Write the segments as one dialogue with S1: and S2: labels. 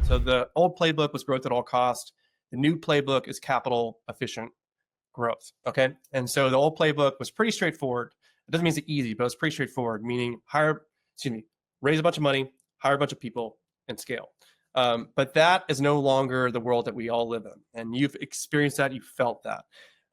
S1: So the old playbook was growth at all costs. The new playbook is capital efficient growth. Okay. And so the old playbook was pretty straightforward. It doesn't mean it's easy, but it's pretty straightforward, meaning raise a bunch of money, hire a bunch of people, and scale. But that is no longer the world that we all live in. And you've experienced that, you've felt that.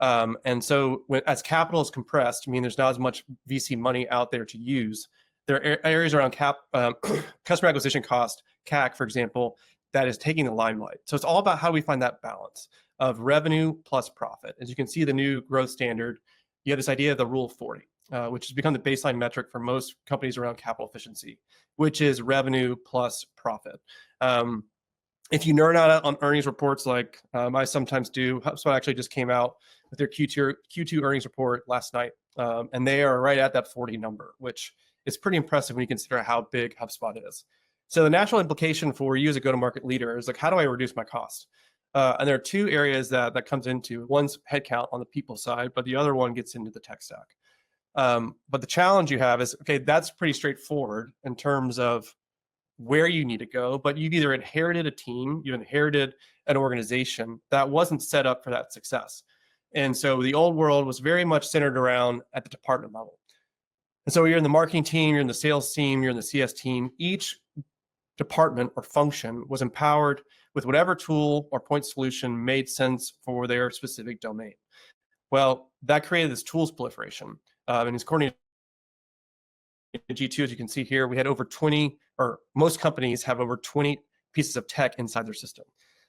S1: And so as capital is compressed, I mean, there's not as much VC money out there to use. There are areas around customer acquisition cost, CAC, for example, that is taking the limelight. So it's all about how we find that balance of revenue plus profit. As you can see, the new growth standard, you have this idea of the rule of 40, which has become the baseline metric for most companies around capital efficiency, which is revenue plus profit. If you nerd out on earnings reports like I sometimes do, HubSpot actually just came out with their Q2 earnings report last night, and they are right at that 40 number, which is pretty impressive when you consider how big HubSpot is. So the natural implication for you as a go-to-market leader is like, how do I reduce my cost? And there are two areas that comes into. One's headcount on the people side, but the other one gets into the tech stack. But the challenge you have is, okay, that's pretty straightforward in terms of where you need to go, but you've either inherited a team, you inherited an organization that wasn't set up for that success. And so the old world was very much centered around at the department level. And so you're in the marketing team, you're in the sales team, you're in the CS team. Each department or function was empowered with whatever tool or point solution made sense for their specific domain. Well, that created this tools proliferation. And according to G2, as you can see here, we had over 20, or most companies have over 20 pieces of tech inside their system.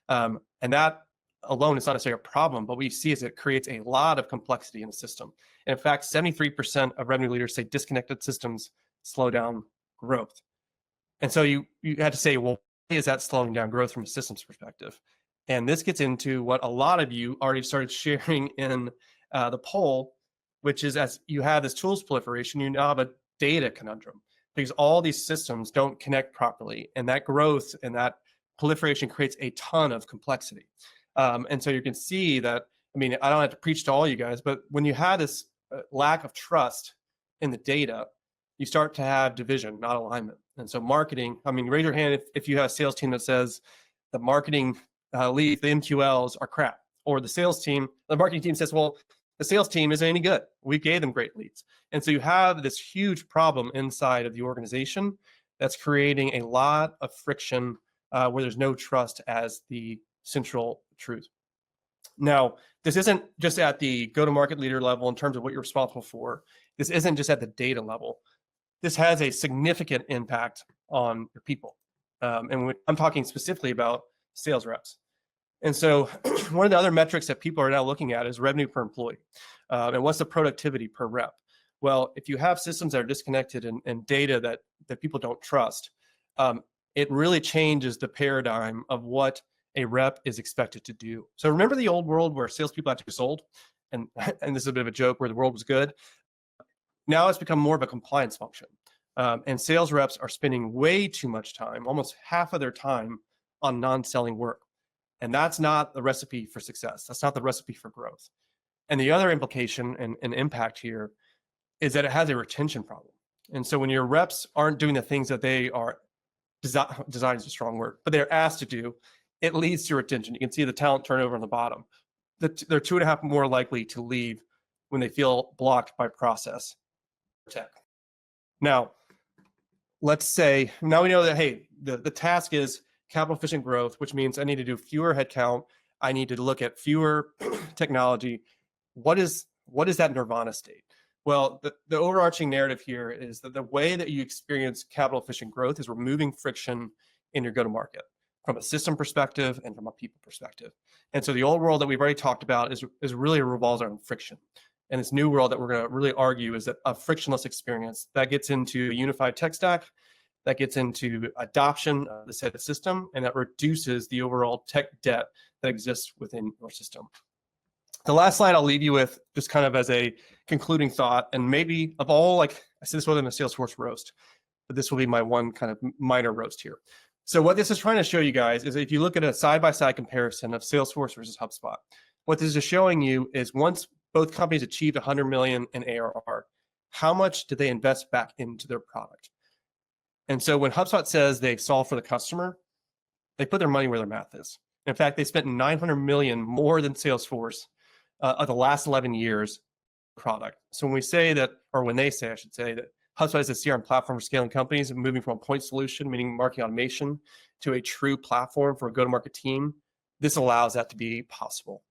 S1: And that alone is not necessarily a problem, but what we see is it creates a lot of complexity in the system. And in fact, 73% of revenue leaders say disconnected systems slow down growth. And so you had to say, well, why is that slowing down growth from a systems perspective? And this gets into what a lot of you already started sharing in the poll, which is as you have this tools proliferation, you now have a data conundrum because all these systems don't connect properly. And that growth and that proliferation creates a ton of complexity. And so you can see that, I mean, I don't have to preach to all you guys, but when you have this lack of trust in the data, you start to have division, not alignment. And so marketing, I mean, raise your hand if you have a sales team that says the marketing lead, the MQLs are crap, or the marketing team says, well, the sales team isn't any good. We gave them great leads. And so you have this huge problem inside of the organization that's creating a lot of friction where there's no trust as the central truth. Now, this isn't just at the go-to-market leader level in terms of what you're responsible for. This isn't just at the data level. This has a significant impact on your people. And I'm talking specifically about sales reps. And so one of the other metrics that people are now looking at is revenue per employee. And what's the productivity per rep? Well, if you have systems that are disconnected and data that people don't trust, it really changes the paradigm of what a rep is expected to do. So remember the old world where salespeople had to be sold? And this is a bit of a joke where the world was good. Now it's become more of a compliance function. And sales reps are spending way too much time, almost half of their time, on non-selling work. And that's not the recipe for success. That's not the recipe for growth. And the other implication and impact here is that it has a retention problem. And so when your reps aren't doing the things that they are, design is a strong word, but they're asked to do, it leads to retention. You can see the talent turnover on the bottom. They're 2.5 more likely to leave when they feel blocked by process tech. Now, let's say, now we know that, hey, the task is capital efficient growth, which means I need to do fewer headcount. I need to look at fewer technology. What is that Nirvana state? Well, the overarching narrative here is that the way that you experience capital efficient growth is removing friction in your go-to-market from a system perspective and from a people perspective. And so the old world that we've already talked about is really revolves around friction. And this new world that we're going to really argue is that a frictionless experience that gets into a unified tech stack, that gets into adoption of the set system, and that reduces the overall tech debt that exists within your system. The last slide I'll leave you with just kind of as a concluding thought, and maybe of all, like I said, this wasn't a Salesforce roast, but this will be my one kind of minor roast here. So what this is trying to show you guys is if you look at a side-by-side comparison of Salesforce versus HubSpot, what this is showing you is once both companies achieved 100 million in ARR, how much did they invest back into their product? And so when HubSpot says they solve for the customer, they put their money where their mouth is. In fact, they spent 900 million more than Salesforce of the last 11 years product. So when we say that, or when they say, I should say, that HubSpot is a CRM platform for scaling companies, moving from a point solution, meaning marketing automation, to a true platform for a go-to-market team, this allows that to be possible.